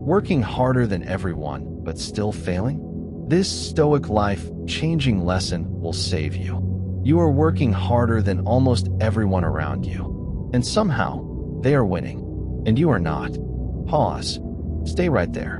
Working harder than everyone, but still failing? This Stoic life-changing lesson will save you. You are working harder than almost everyone around you, and somehow they are winning, and you are not. Pause. Stay right there.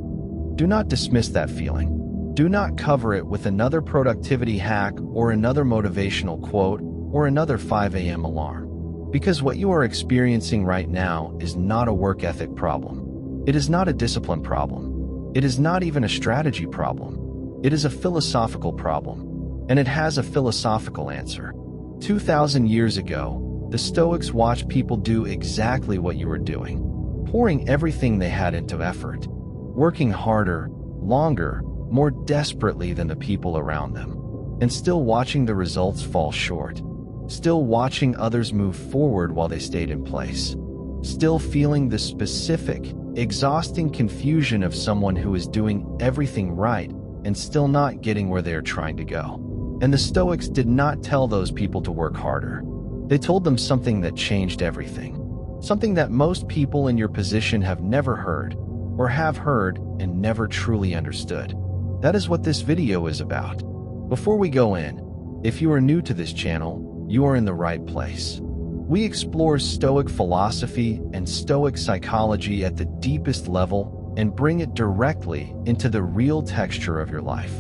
Do not dismiss that feeling. Do not cover it with another productivity hack or another motivational quote or another 5 a.m. alarm. Because what you are experiencing right now is not a work ethic problem. It is not a discipline problem. It is not even a strategy problem. It is a philosophical problem, and it has a philosophical answer. 2,000 years ago, the Stoics watched people do exactly what you were doing, pouring everything they had into effort, working harder, longer, more desperately than the people around them, and still watching the results fall short, still watching others move forward while they stayed in place, still feeling the specific, exhausting confusion of someone who is doing everything right and still not getting where they are trying to go. And the Stoics did not tell those people to work harder. They told them something that changed everything, something that most people in your position have never heard, or have heard and never truly understood. That is what this video is about. Before we go in, if you are new to this channel, you are in the right place. We explore Stoic philosophy and Stoic psychology at the deepest level and bring it directly into the real texture of your life.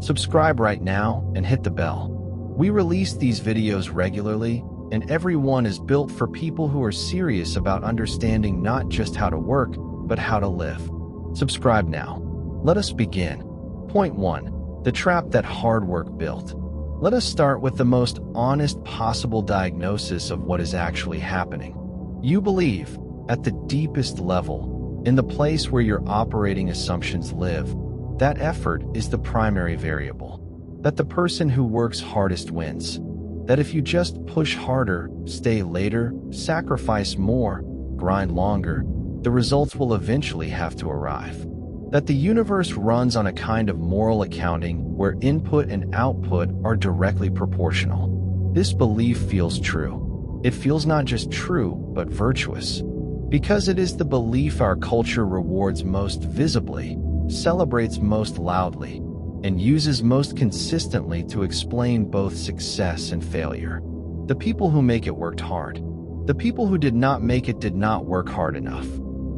Subscribe right now and hit the bell. We release these videos regularly, and every one is built for people who are serious about understanding not just how to work, but how to live. Subscribe now. Let us begin. Point 1. The trap that hard work built. Let us start with the most honest possible diagnosis of what is actually happening. You believe, at the deepest level, in the place where your operating assumptions live, that effort is the primary variable, that the person who works hardest wins, that if you just push harder, stay later, sacrifice more, grind longer, the results will eventually have to arrive, that the universe runs on a kind of moral accounting where input and output are directly proportional. This belief feels true. It feels not just true, but virtuous. Because it is the belief our culture rewards most visibly, celebrates most loudly, and uses most consistently to explain both success and failure. The people who make it worked hard. The people who did not make it did not work hard enough.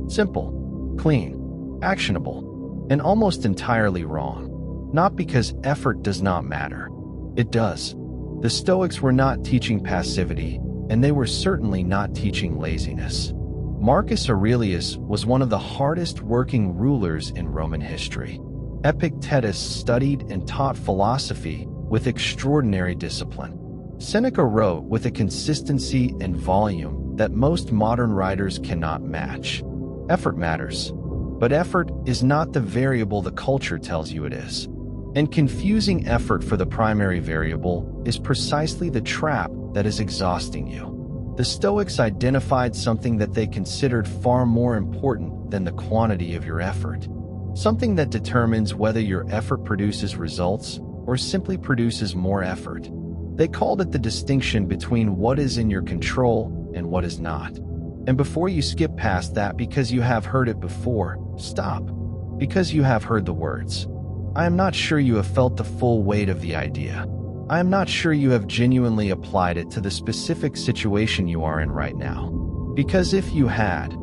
Simple, clean, actionable, and almost entirely wrong. Not because effort does not matter. It does. The Stoics were not teaching passivity, and they were certainly not teaching laziness. Marcus Aurelius was one of the hardest working rulers in Roman history. Epictetus studied and taught philosophy with extraordinary discipline. Seneca wrote with a consistency and volume that most modern writers cannot match. Effort matters, but effort is not the variable the culture tells you it is. And confusing effort for the primary variable is precisely the trap that is exhausting you. The Stoics identified something that they considered far more important than the quantity of your effort, something that determines whether your effort produces results or simply produces more effort. They called it the distinction between what is in your control and what is not. And before you skip past that because you have heard it before, stop. Because you have heard the words. I am not sure you have felt the full weight of the idea. I am not sure you have genuinely applied it to the specific situation you are in right now. Because if you had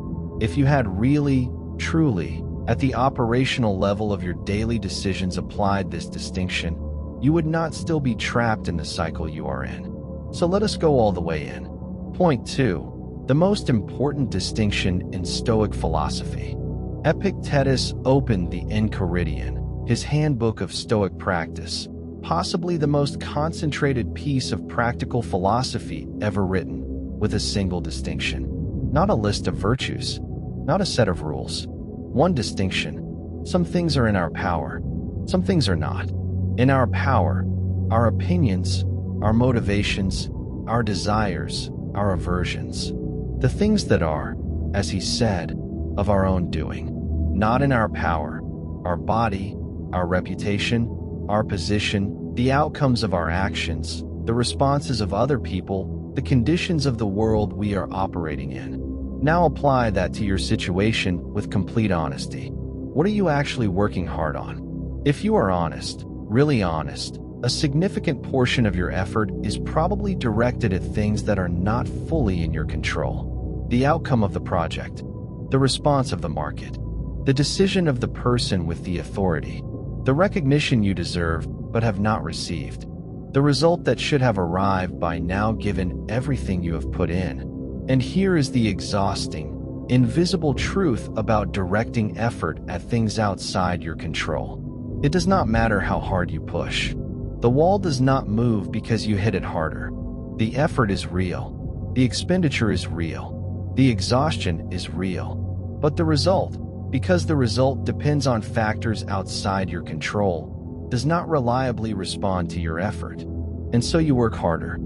really, truly, at the operational level of your daily decisions applied this distinction, you would not still be trapped in the cycle you are in. So let us go all the way in. Point 2. The most important distinction in Stoic philosophy. Epictetus opened the Enchiridion, his handbook of Stoic practice, possibly the most concentrated piece of practical philosophy ever written, with a single distinction. Not a list of virtues, not a set of rules. One distinction. Some things are in our power, some things are not. In our power, our opinions, our motivations, our desires, our aversions. The things that are, as he said, of our own doing. Not in our power, our body, our reputation, our position, the outcomes of our actions, the responses of other people, the conditions of the world we are operating in. Now apply that to your situation with complete honesty. What are you actually working hard on? If you are honest, really honest, a significant portion of your effort is probably directed at things that are not fully in your control. The outcome of the project, the response of the market, the decision of the person with the authority, the recognition you deserve but have not received, the result that should have arrived by now given everything you have put in. And here is the exhausting, invisible truth about directing effort at things outside your control. It does not matter how hard you push. The wall does not move because you hit it harder. The effort is real. The expenditure is real. The exhaustion is real. But the result, because the result depends on factors outside your control, does not reliably respond to your effort. And so you work harder,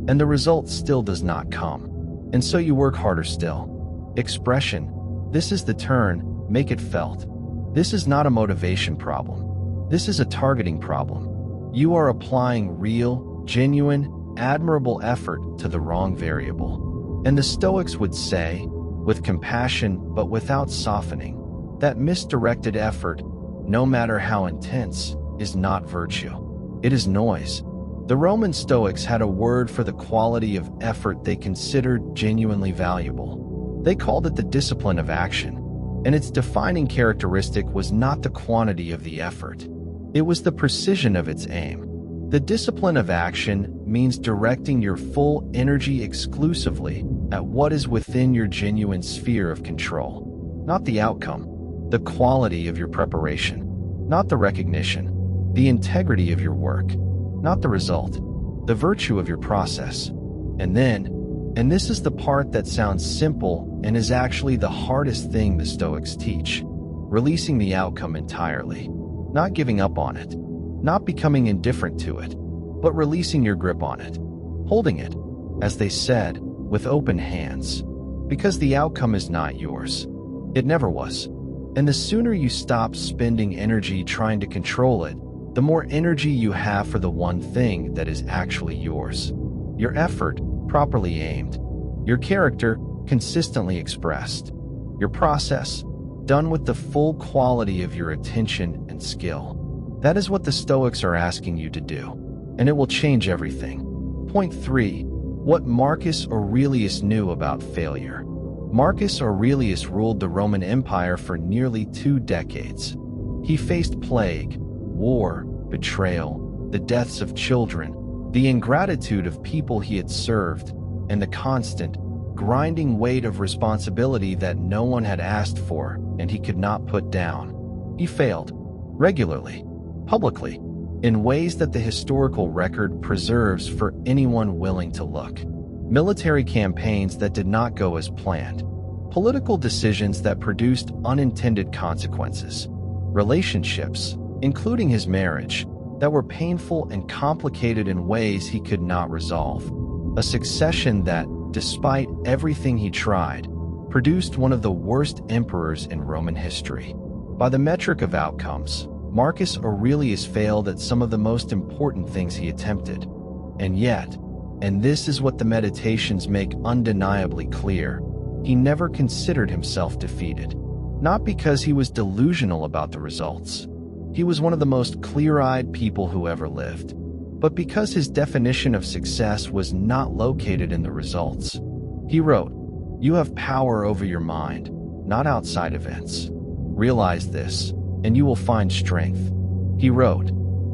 and the result still does not come. And so you work harder still. Expression. This is the turn, make it felt. This is not a motivation problem. This is a targeting problem. You are applying real, genuine, admirable effort to the wrong variable. And the Stoics would say, with compassion but without softening, that misdirected effort, no matter how intense, is not virtue. It is noise. The Roman Stoics had a word for the quality of effort they considered genuinely valuable. They called it the discipline of action, and its defining characteristic was not the quantity of the effort. It was the precision of its aim. The discipline of action means directing your full energy exclusively at what is within your genuine sphere of control, not the outcome, the quality of your preparation, not the recognition, the integrity of your work, not the result, the virtue of your process. And this is the part that sounds simple and is actually the hardest thing the Stoics teach, releasing the outcome entirely, not giving up on it, not becoming indifferent to it, but releasing your grip on it, holding it, as they said, with open hands, because the outcome is not yours. It never was. And the sooner you stop spending energy trying to control it, the more energy you have for the one thing that is actually yours. Your effort, properly aimed. Your character, consistently expressed. Your process, done with the full quality of your attention and skill. That is what the Stoics are asking you to do, and it will change everything. Point 3. What Marcus Aurelius knew about failure. Marcus Aurelius ruled the Roman Empire for nearly 2 decades. He faced plague, war, betrayal, the deaths of children, the ingratitude of people he had served, and the constant, grinding weight of responsibility that no one had asked for and he could not put down. He failed, regularly, publicly, in ways that the historical record preserves for anyone willing to look. Military campaigns that did not go as planned. Political decisions that produced unintended consequences. Relationships, including his marriage, that were painful and complicated in ways he could not resolve. A succession that, despite everything he tried, produced one of the worst emperors in Roman history. By the metric of outcomes, Marcus Aurelius failed at some of the most important things he attempted. And yet, and this is what the Meditations make undeniably clear, he never considered himself defeated. Not because he was delusional about the results. He was one of the most clear-eyed people who ever lived. But because his definition of success was not located in the results. He wrote, "You have power over your mind, not outside events. Realize this, and you will find strength." He wrote,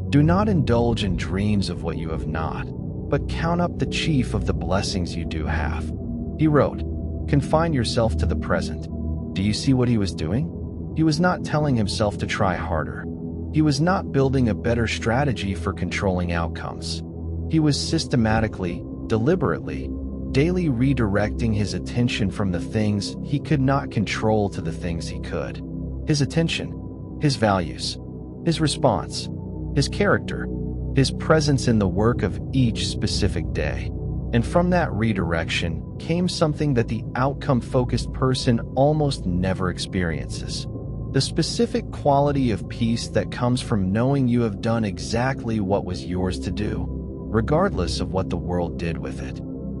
"Do not indulge in dreams of what you have not, but count up the chief of the blessings you do have." He wrote, "Confine yourself to the present." Do you see what he was doing? He was not telling himself to try harder. He was not building a better strategy for controlling outcomes. He was systematically, deliberately, daily redirecting his attention from the things he could not control to the things he could. His attention, his values, his response, his character, his presence in the work of each specific day. And from that redirection came something that the outcome-focused person almost never experiences. The specific quality of peace that comes from knowing you have done exactly what was yours to do, regardless of what the world did with it.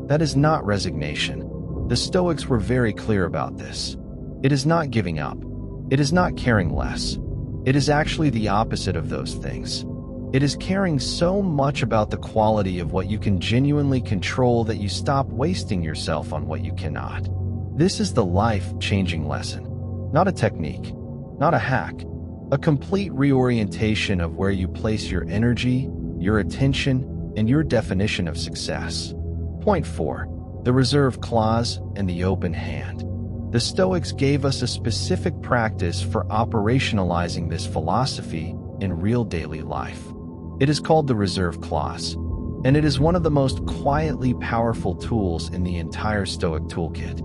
That is not resignation. The Stoics were very clear about this. It is not giving up. It is not caring less. It is actually the opposite of those things. It is caring so much about the quality of what you can genuinely control that you stop wasting yourself on what you cannot. This is the life-changing lesson. Not a technique, not a hack, a complete reorientation of where you place your energy, your attention, and your definition of success. Point 4. The reserve clause and the open hand. The Stoics gave us a specific practice for operationalizing this philosophy in real daily life. It is called the reserve clause, and it is one of the most quietly powerful tools in the entire Stoic toolkit.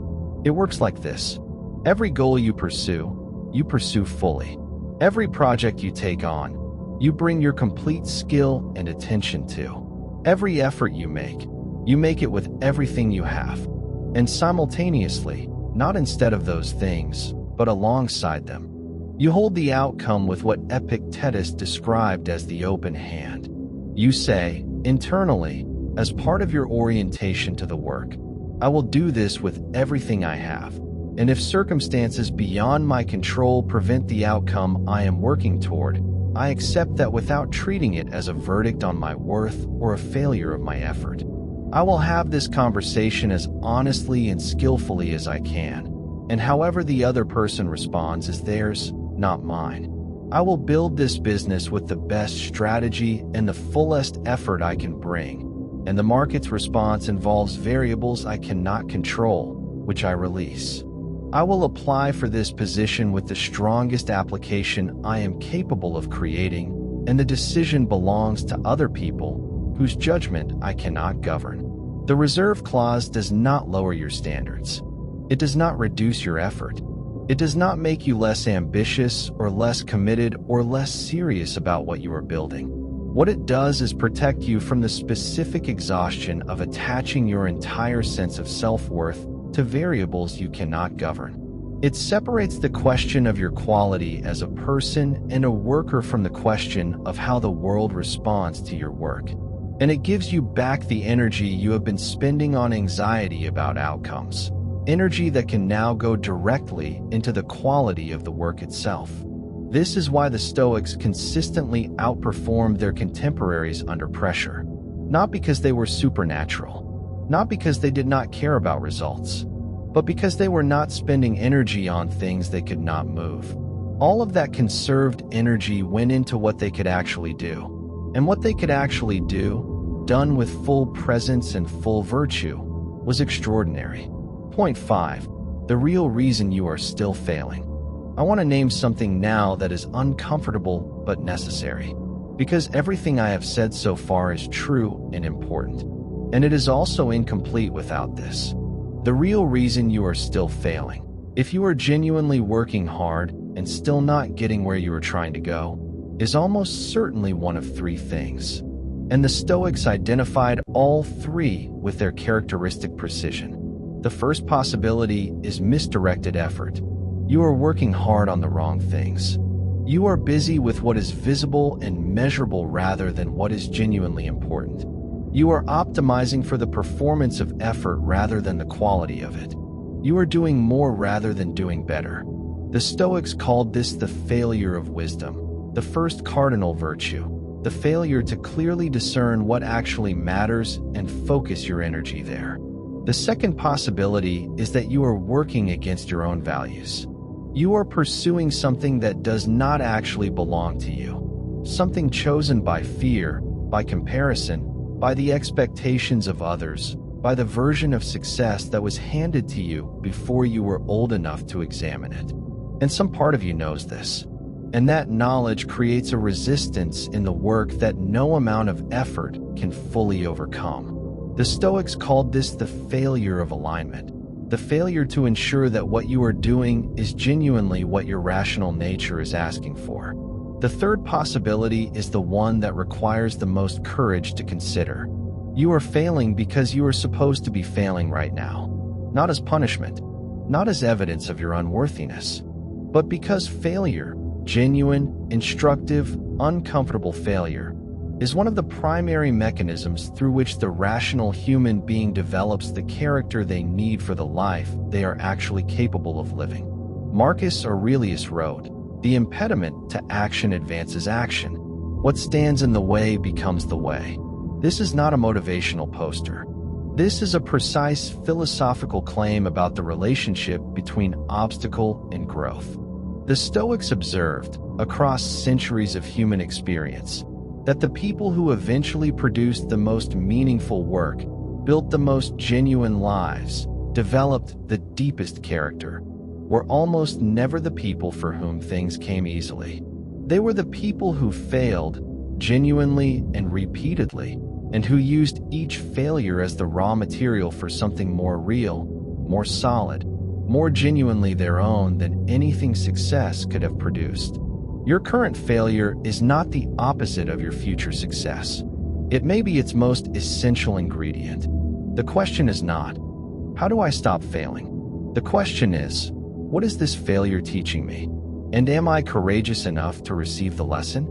It works like this. Every goal you pursue fully. Every project you take on, you bring your complete skill and attention to. Every effort you make it with everything you have. And simultaneously, not instead of those things, but alongside them. You hold the outcome with what Epictetus described as the open hand. You say, internally, as part of your orientation to the work, I will do this with everything I have. And if circumstances beyond my control prevent the outcome I am working toward, I accept that without treating it as a verdict on my worth or a failure of my effort. I will have this conversation as honestly and skillfully as I can, and however the other person responds is theirs, not mine. I will build this business with the best strategy and the fullest effort I can bring, and the market's response involves variables I cannot control, which I release. I will apply for this position with the strongest application I am capable of creating, and the decision belongs to other people whose judgment I cannot govern. The reserve clause does not lower your standards. It does not reduce your effort. It does not make you less ambitious or less committed or less serious about what you are building. What it does is protect you from the specific exhaustion of attaching your entire sense of self-worth to variables you cannot govern. It separates the question of your quality as a person and a worker from the question of how the world responds to your work. And it gives you back the energy you have been spending on anxiety about outcomes. Energy that can now go directly into the quality of the work itself. This is why the Stoics consistently outperformed their contemporaries under pressure. Not because they were supernatural. Not because they did not care about results, but because they were not spending energy on things they could not move. All of that conserved energy went into what they could actually do. And what they could actually do, done with full presence and full virtue, was extraordinary. Point 5. The real reason you are still failing. I want to name something now that is uncomfortable but necessary, because everything I have said so far is true and important. And it is also incomplete without this. The real reason you are still failing, if you are genuinely working hard and still not getting where you are trying to go, is almost certainly one of three things. And the Stoics identified all three with their characteristic precision. The first possibility is misdirected effort. You are working hard on the wrong things. You are busy with what is visible and measurable rather than what is genuinely important. You are optimizing for the performance of effort rather than the quality of it. You are doing more rather than doing better. The Stoics called this the failure of wisdom, the first cardinal virtue, the failure to clearly discern what actually matters and focus your energy there. The second possibility is that you are working against your own values. You are pursuing something that does not actually belong to you, something chosen by fear, by comparison, by the expectations of others, by the version of success that was handed to you before you were old enough to examine it. And some part of you knows this. And that knowledge creates a resistance in the work that no amount of effort can fully overcome. The Stoics called this the failure of alignment, the failure to ensure that what you are doing is genuinely what your rational nature is asking for. The third possibility is the one that requires the most courage to consider. You are failing because you are supposed to be failing right now, not as punishment, not as evidence of your unworthiness, but because failure, genuine, instructive, uncomfortable failure, is one of the primary mechanisms through which the rational human being develops the character they need for the life they are actually capable of living. Marcus Aurelius wrote, "The impediment to action advances action. What stands in the way becomes the way." This is not a motivational poster. This is a precise philosophical claim about the relationship between obstacle and growth. The Stoics observed, across centuries of human experience, that the people who eventually produced the most meaningful work, built the most genuine lives, developed the deepest character, were almost never the people for whom things came easily. They were the people who failed, genuinely and repeatedly, and who used each failure as the raw material for something more real, more solid, more genuinely their own than anything success could have produced. Your current failure is not the opposite of your future success. It may be its most essential ingredient. The question is not, how do I stop failing? The question is, what is this failure teaching me? And am I courageous enough to receive the lesson?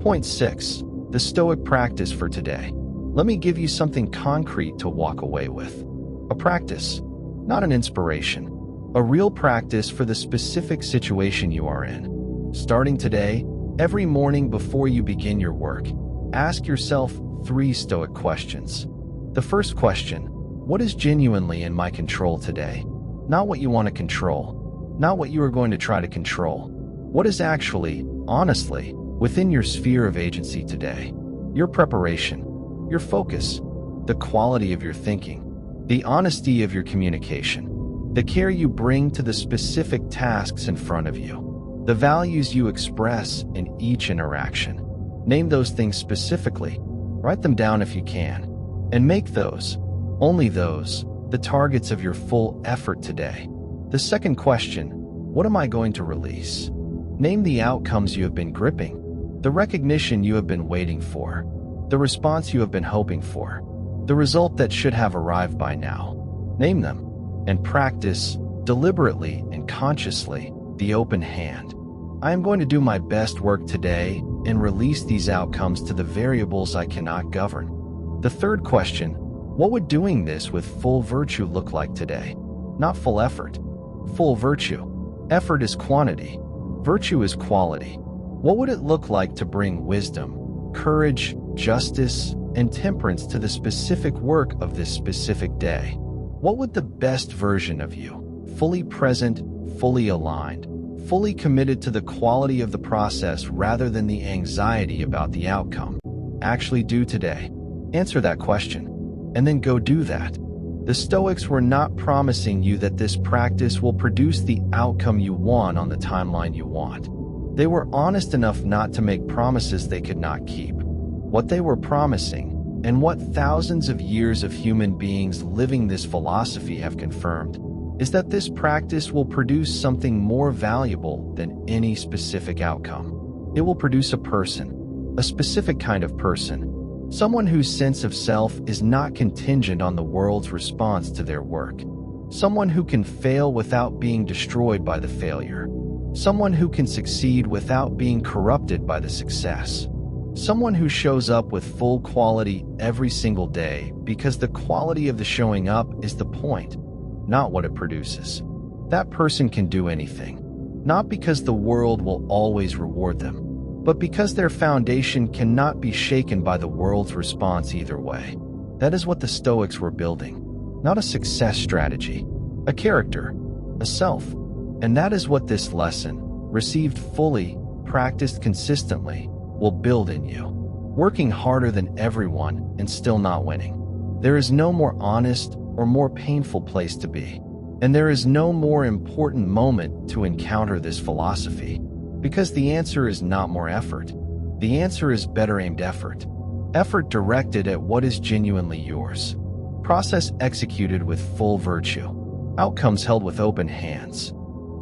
Point 6. The Stoic practice for today. Let me give you something concrete to walk away with. A practice, not an inspiration. A real practice for the specific situation you are in. Starting today, every morning before you begin your work, ask yourself 3 Stoic questions. The first question, what is genuinely in my control today? Not what you want to control, not what you are going to try to control. What is actually, honestly, within your sphere of agency today? Your preparation, your focus, the quality of your thinking, the honesty of your communication, the care you bring to the specific tasks in front of you, the values you express in each interaction. Name those things specifically, write them down if you can, and make those, only those, the targets of your full effort today. The second question, what am I going to release? Name the outcomes you have been gripping, the recognition you have been waiting for, the response you have been hoping for, the result that should have arrived by now. Name them, and practice, deliberately and consciously, the open hand. I am going to do my best work today and release these outcomes to the variables I cannot govern. The third question, what would doing this with full virtue look like today? Not full effort. Full virtue. Effort is quantity. Virtue is quality. What would it look like to bring wisdom, courage, justice, and temperance to the specific work of this specific day? What would the best version of you, fully present, fully aligned, fully committed to the quality of the process rather than the anxiety about the outcome, actually do today? Answer that question, and then go do that. The Stoics were not promising you that this practice will produce the outcome you want on the timeline you want. They were honest enough not to make promises they could not keep. What they were promising, and what thousands of years of human beings living this philosophy have confirmed, is that this practice will produce something more valuable than any specific outcome. It will produce a person, a specific kind of person, someone whose sense of self is not contingent on the world's response to their work, someone who can fail without being destroyed by the failure, someone who can succeed without being corrupted by the success, someone who shows up with full quality every single day because the quality of the showing up is the point, not what it produces. That person can do anything, not because the world will always reward them, but because their foundation cannot be shaken by the world's response either way. That is what the Stoics were building, not a success strategy, a character, a self. And that is what this lesson, received fully, practiced consistently, will build in you. Working harder than everyone and still not winning. There is no more honest or more painful place to be. And there is no more important moment to encounter this philosophy. Because the answer is not more effort. The answer is better aimed effort. Effort directed at what is genuinely yours. Process executed with full virtue. Outcomes held with open hands.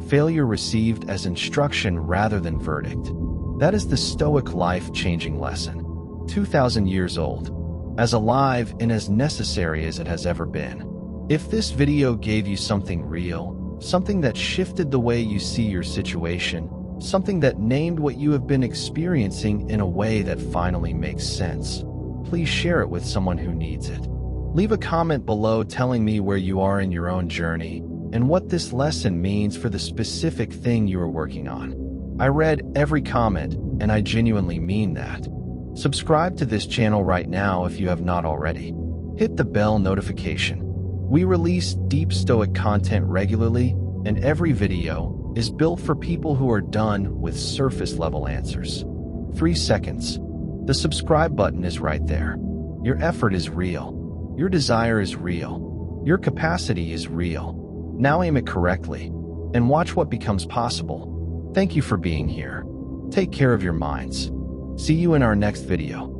Failure received as instruction rather than verdict. That is the Stoic life-changing lesson. 2,000 years old. As alive and as necessary as it has ever been. If this video gave you something real, something that shifted the way you see your situation, something that named what you have been experiencing in a way that finally makes sense, please share it with someone who needs it. Leave a comment below telling me where you are in your own journey, and what this lesson means for the specific thing you are working on. I read every comment, and I genuinely mean that. Subscribe to this channel right now if you have not already. Hit the bell notification. We release deep Stoic content regularly, and every video is built for people who are done with surface-level answers. 3 seconds. The subscribe button is right there. Your effort is real. Your desire is real. Your capacity is real. Now aim it correctly, and watch what becomes possible. Thank you for being here. Take care of your minds. See you in our next video.